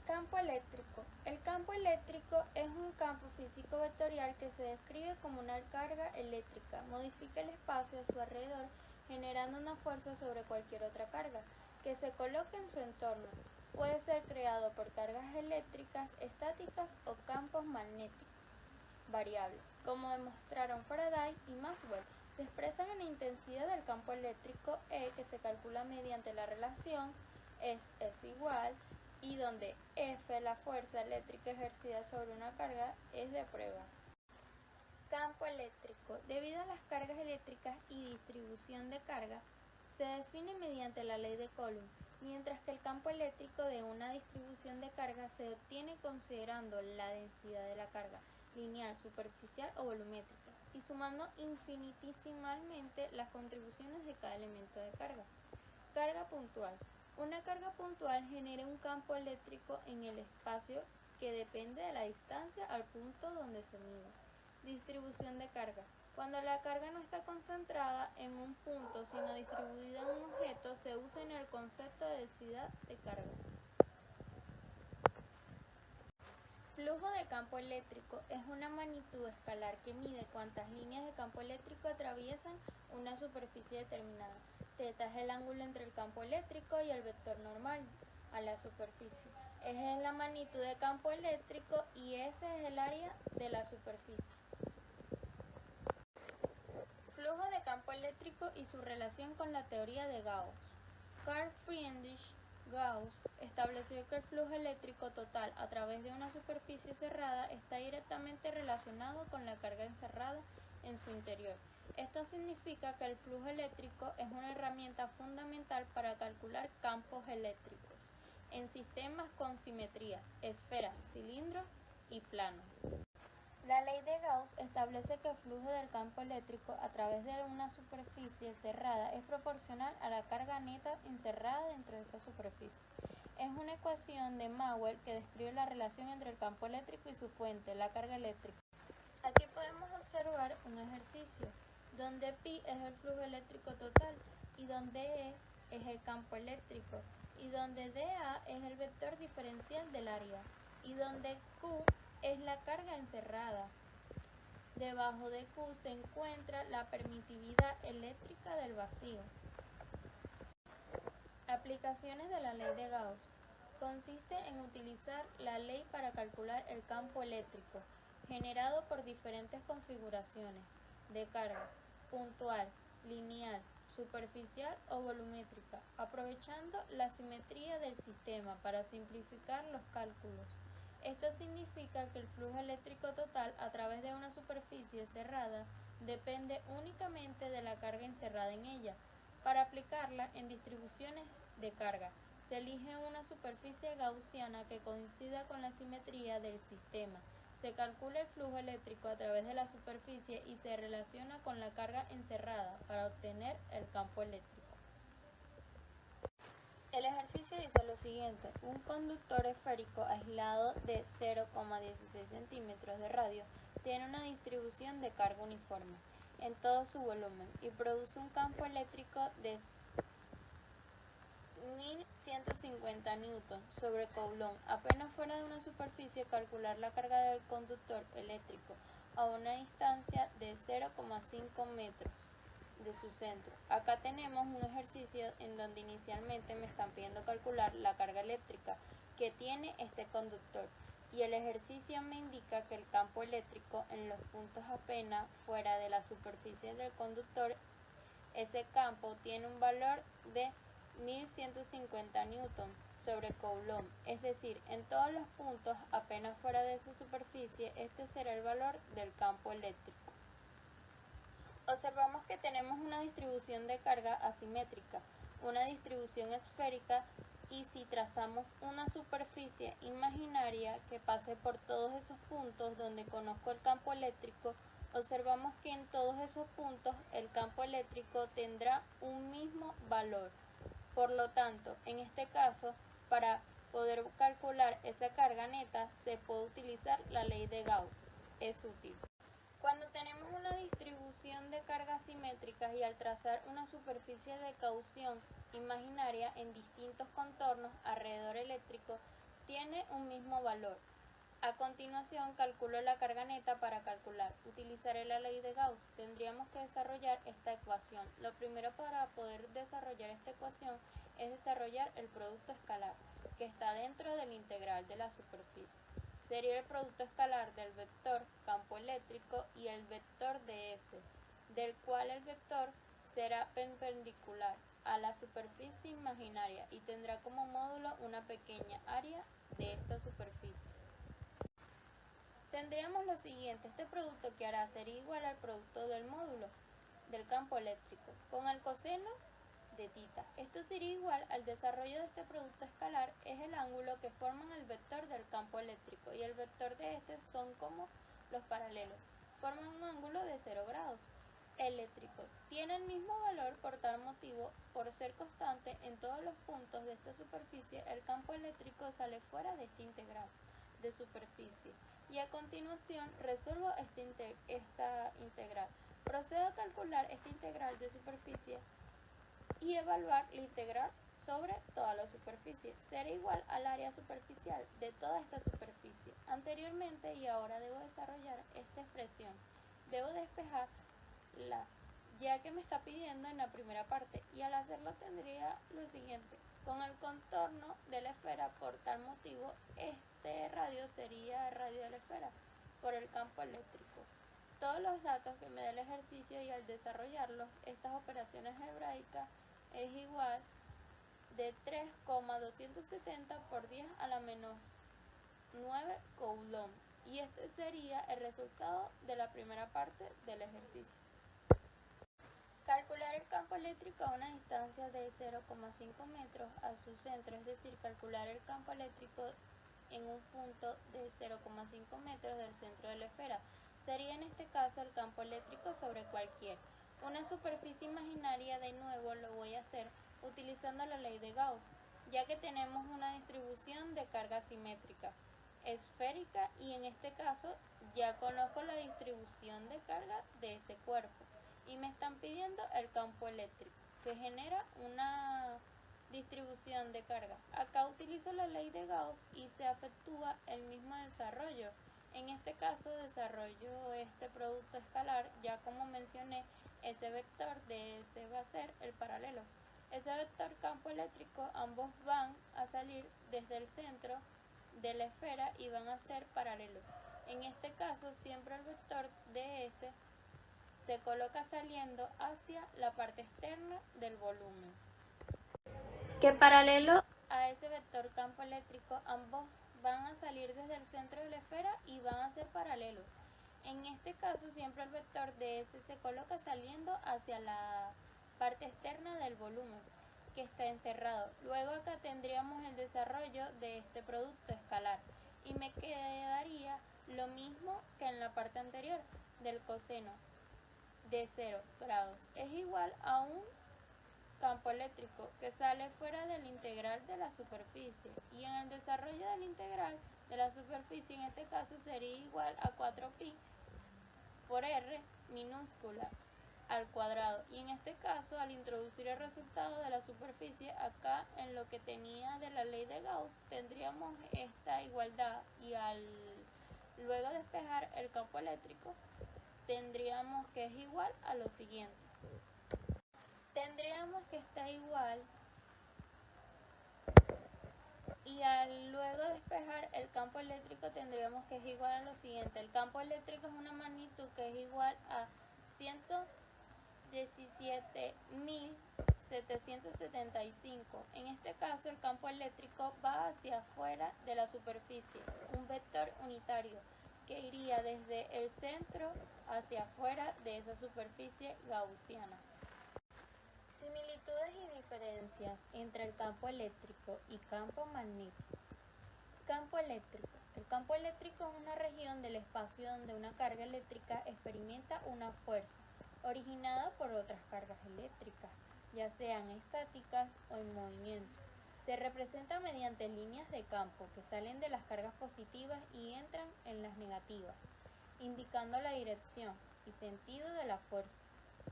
Campo eléctrico. El campo eléctrico es un campo físico vectorial que se describe como una carga eléctrica. Modifica el espacio a su alrededor generando una fuerza sobre cualquier otra carga que se coloque en su entorno. Puede ser creado por cargas eléctricas estáticas o campos magnéticos variables, como demostraron Faraday y Maxwell. Se expresan en la intensidad del campo eléctrico E, que se calcula mediante la relación es igual, y donde F, la fuerza eléctrica ejercida sobre una carga, es de prueba. Campo eléctrico. Debido a las cargas eléctricas y distribución de carga, se define mediante la ley de Coulomb, mientras que el campo eléctrico de una distribución de carga se obtiene considerando la densidad de la carga, lineal, superficial o volumétrica, y sumando infinitesimalmente las contribuciones de cada elemento de carga. Carga puntual. Una carga puntual genera un campo eléctrico en el espacio que depende de la distancia al punto donde se mide. Distribución de carga. Cuando la carga no está concentrada en un punto, sino distribuida en un objeto, se usa en el concepto de densidad de carga. Flujo de campo eléctrico es una magnitud escalar que mide cuántas líneas de campo eléctrico atraviesan una superficie determinada. Θ es el ángulo entre el campo eléctrico y el vector normal a la superficie. S es la magnitud de campo eléctrico y S es el área de la superficie. Flujo de campo eléctrico y su relación con la teoría de Gauss. Carl Friedrich Gauss estableció que el flujo eléctrico total a través de una superficie cerrada está directamente relacionado con la carga encerrada en su interior. Esto significa que el flujo eléctrico es una herramienta fundamental para calcular campos eléctricos en sistemas con simetrías, esferas, cilindros y planos. La ley de Gauss establece que el flujo del campo eléctrico a través de una superficie cerrada es proporcional a la carga neta encerrada dentro de esa superficie. Es una ecuación de Maxwell que describe la relación entre el campo eléctrico y su fuente, la carga eléctrica. Aquí podemos observar un ejercicio donde pi es el flujo eléctrico total y donde E es el campo eléctrico y donde dA es el vector diferencial del área y donde Q es la carga encerrada. Debajo de Q se encuentra la permitividad eléctrica del vacío. Aplicaciones de la ley de Gauss. Consiste en utilizar la ley para calcular el campo eléctrico generado por diferentes configuraciones de carga, puntual, lineal, superficial o volumétrica, aprovechando la simetría del sistema para simplificar los cálculos. Esto significa que el flujo eléctrico total a través de una superficie cerrada depende únicamente de la carga encerrada en ella. Para aplicarla en distribuciones de carga, se elige una superficie gaussiana que coincida con la simetría del sistema. Se calcula el flujo eléctrico a través de la superficie y se relaciona con la carga encerrada para obtener el campo eléctrico. El ejercicio dice lo siguiente: un conductor esférico aislado de 0,16 centímetros de radio tiene una distribución de carga uniforme en todo su volumen y produce un campo eléctrico de 1150 newton sobre Coulomb. Apenas fuera de una superficie, calcular la carga del conductor eléctrico a una distancia de 0,5 metros de su centro. Acá tenemos un ejercicio en donde inicialmente me están pidiendo calcular la carga eléctrica que tiene este conductor y el ejercicio me indica que el campo eléctrico en los puntos apenas fuera de la superficie del conductor, ese campo tiene un valor de 1150 newton sobre Coulomb, es decir, en todos los puntos apenas fuera de esa superficie, este será el valor del campo eléctrico. Observamos que tenemos una distribución de carga asimétrica, una distribución esférica, y si trazamos una superficie imaginaria que pase por todos esos puntos donde conozco el campo eléctrico, observamos que en todos esos puntos el campo eléctrico tendrá un mismo valor. Por lo tanto, en este caso, para poder calcular esa carga neta, se puede utilizar la ley de Gauss. Es útil. Cuando tenemos una distribución de cargas simétricas y al trazar una superficie de caución imaginaria en distintos contornos alrededor eléctrico, tiene un mismo valor. A continuación, calculo la carga neta para calcular. Utilizaré la ley de Gauss. Tendríamos que desarrollar esta ecuación. Lo primero para poder desarrollar esta ecuación es desarrollar el producto escalar, que está dentro del integral de la superficie. Sería el producto escalar del vector campo eléctrico y el vector de S, del cual el vector será perpendicular a la superficie imaginaria y tendrá como módulo una pequeña área de esta superficie. Tendríamos lo siguiente, este producto que hará sería igual al producto del módulo del campo eléctrico con el coseno de θ. Esto sería igual al desarrollo de este producto escalar, es el ángulo que forman el vector del campo eléctrico y el vector de este son como los paralelos, forman un ángulo de 0 grados. Eléctrico tiene el mismo valor por tal motivo, por ser constante en todos los puntos de esta superficie, el campo eléctrico sale fuera de esta integral de superficie. Y a continuación resuelvo esta integral. Procedo a calcular esta integral de superficie y evaluar la integral sobre toda la superficie. Será igual al área superficial de toda esta superficie. Anteriormente y ahora debo desarrollar esta expresión. Debo despejarla, ya que me está pidiendo en la primera parte, y al hacerlo tendría lo siguiente. Con el contorno de la esfera, por tal motivo, este radio sería el radio de la esfera por el campo eléctrico. Todos los datos que me da el ejercicio y al desarrollarlos, estas operaciones algebraicas es igual de 3,270 por 10 a la menos 9 coulomb. Y este sería el resultado de la primera parte del ejercicio. Calcular el campo eléctrico a una distancia de 0,5 metros a su centro, es decir, calcular el campo eléctrico en un punto de 0,5 metros del centro de la esfera. Sería en este caso el campo eléctrico sobre cualquier. Una superficie imaginaria, de nuevo lo voy a hacer utilizando la ley de Gauss, ya que tenemos una distribución de carga simétrica, esférica, y en este caso ya conozco la distribución de carga de ese cuerpo. Y me están pidiendo el campo eléctrico, que genera una distribución de carga. Acá utilizo la ley de Gauss y se efectúa el mismo desarrollo. En este caso desarrollo este producto escalar, ya como mencioné, ese vector de S va a ser el paralelo. Ese vector campo eléctrico, ambos van a salir desde el centro de la esfera y van a ser paralelos. En este caso siempre el vector de S se coloca saliendo hacia la parte externa del volumen, que paralelo a ese vector campo eléctrico ambos van a salir desde el centro de la esfera y van a ser paralelos. En este caso siempre el vector de S se coloca saliendo hacia la parte externa del volumen, que está encerrado. Luego acá tendríamos el desarrollo de este producto escalar y me quedaría lo mismo que en la parte anterior del coseno de 0 grados. Es igual a un campo eléctrico que sale fuera del integral de la superficie, y en el desarrollo del integral de la superficie en este caso sería igual a 4pi por r minúscula al cuadrado, y en este caso al introducir el resultado de la superficie acá en lo que tenía de la ley de Gauss tendríamos esta igualdad, y al luego despejar el campo eléctrico tendríamos que es igual a lo siguiente. Tendríamos que está igual, y al luego despejar el campo eléctrico tendríamos que es igual a lo siguiente. El campo eléctrico es una magnitud que es igual a 117.775. En este caso el campo eléctrico va hacia afuera de la superficie, un vector unitario que iría desde el centro hacia afuera de esa superficie gaussiana. Similitudes y diferencias entre el campo eléctrico y campo magnético. Campo eléctrico. El campo eléctrico es una región del espacio donde una carga eléctrica experimenta una fuerza originada por otras cargas eléctricas, ya sean estáticas o en movimiento. Se representa mediante líneas de campo que salen de las cargas positivas y entran en las negativas, indicando la dirección y sentido de la fuerza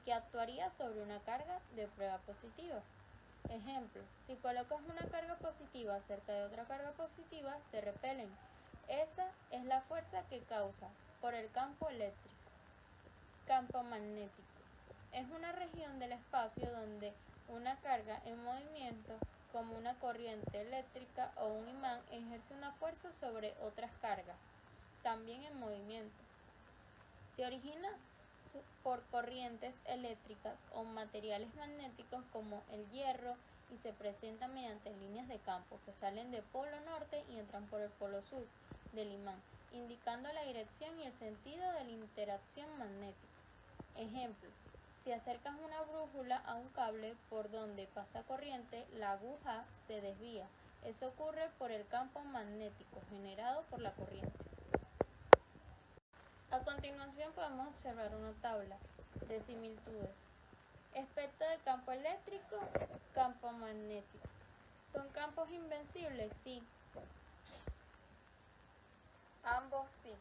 que actuaría sobre una carga de prueba positiva. Ejemplo, si colocas una carga positiva cerca de otra carga positiva, se repelen. Esa es la fuerza que causa por el campo eléctrico. Campo magnético. Es una región del espacio donde una carga en movimiento, como una corriente eléctrica o un imán, ejerce una fuerza sobre otras cargas, también en movimiento. Se origina por corrientes eléctricas o materiales magnéticos como el hierro y se presenta mediante líneas de campo que salen del polo norte y entran por el polo sur del imán, indicando la dirección y el sentido de la interacción magnética. Ejemplo, si acercas una brújula a un cable por donde pasa corriente, la aguja se desvía. Eso ocurre por el campo magnético generado por la corriente. A continuación podemos observar una tabla de similitudes. Espectro de campo eléctrico, campo magnético. ¿Son campos invencibles? Sí. Ambos sí.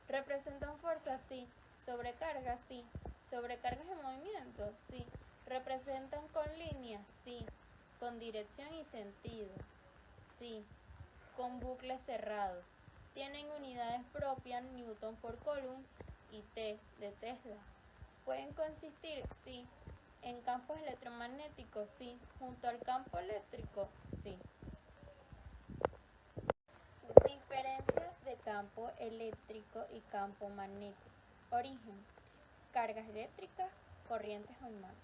¿Representan fuerza? Sí. ¿Sobrecargas? Sí. ¿Sobrecargas en movimiento? Sí. ¿Representan con líneas? Sí. ¿Con dirección y sentido? Sí. ¿Con bucles cerrados? ¿Tienen unidades propias, Newton por Coulomb y T de Tesla? ¿Pueden consistir? Sí. ¿En campos electromagnéticos? Sí. ¿Junto al campo eléctrico? Sí. Diferencias de campo eléctrico y campo magnético. Origen. Cargas eléctricas, corrientes o imanes.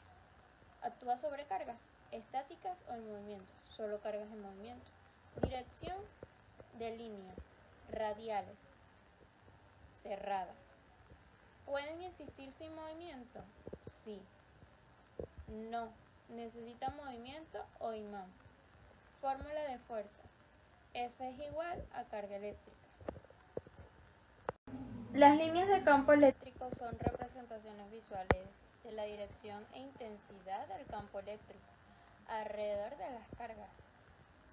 Actúa sobre cargas estáticas o en movimiento, solo cargas en movimiento. Dirección de líneas radiales cerradas. ¿Pueden existir sin movimiento? Sí. No. Necesita movimiento o imán. Fórmula de fuerza. F es igual a carga eléctrica. Las líneas de campo eléctrico son representaciones visuales de la dirección e intensidad del campo eléctrico alrededor de las cargas.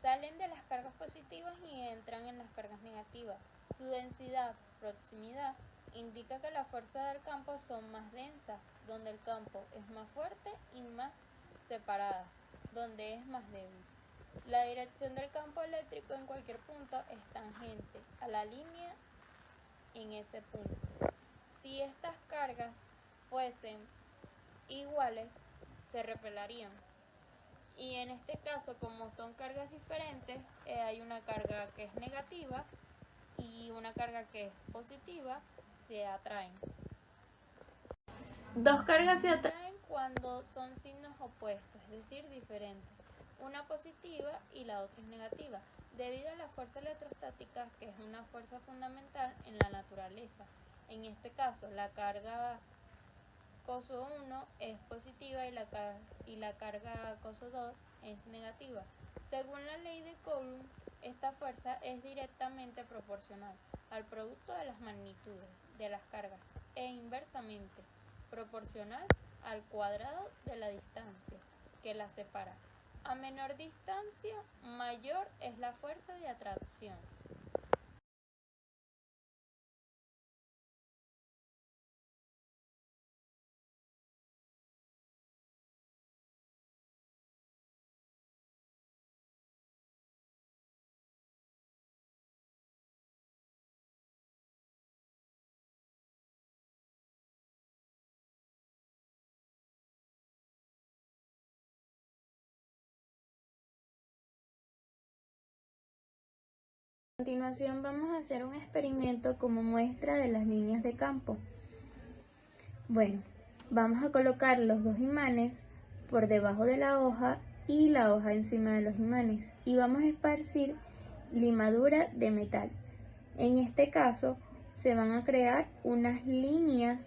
Salen de las cargas positivas y entran en las cargas negativas. Su densidad, proximidad, indica que las fuerzas del campo son más densas, donde el campo es más fuerte, y más separadas, donde es más débil. La dirección del campo eléctrico en cualquier punto es tangente a la línea en ese punto. Si estas cargas fuesen iguales, se repelarían. Y en este caso, como son cargas diferentes, hay una carga que es negativa y una carga que es positiva, se atraen. Dos cargas se atraen cuando son signos opuestos, es decir, diferentes. Una positiva y la otra es negativa, debido a la fuerza electrostática, que es una fuerza fundamental en la naturaleza. En este caso, la carga coso 1 es positiva y la carga coso 2 es negativa. Según la ley de Coulomb, esta fuerza es directamente proporcional al producto de las magnitudes de las cargas e inversamente proporcional al cuadrado de la distancia que las separa. A menor distancia, mayor es la fuerza de atracción. A continuación vamos a hacer un experimento como muestra de las líneas de campo. Bueno, vamos a colocar los dos imanes por debajo de la hoja y la hoja encima de los imanes y vamos a esparcir limadura de metal. En este caso se van a crear unas líneas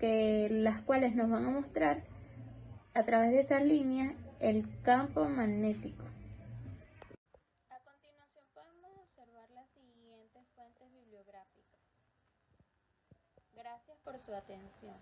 las cuales nos van a mostrar a través de esas líneas el campo magnético. A continuación podemos observar las siguientes fuentes bibliográficas. Gracias por su atención.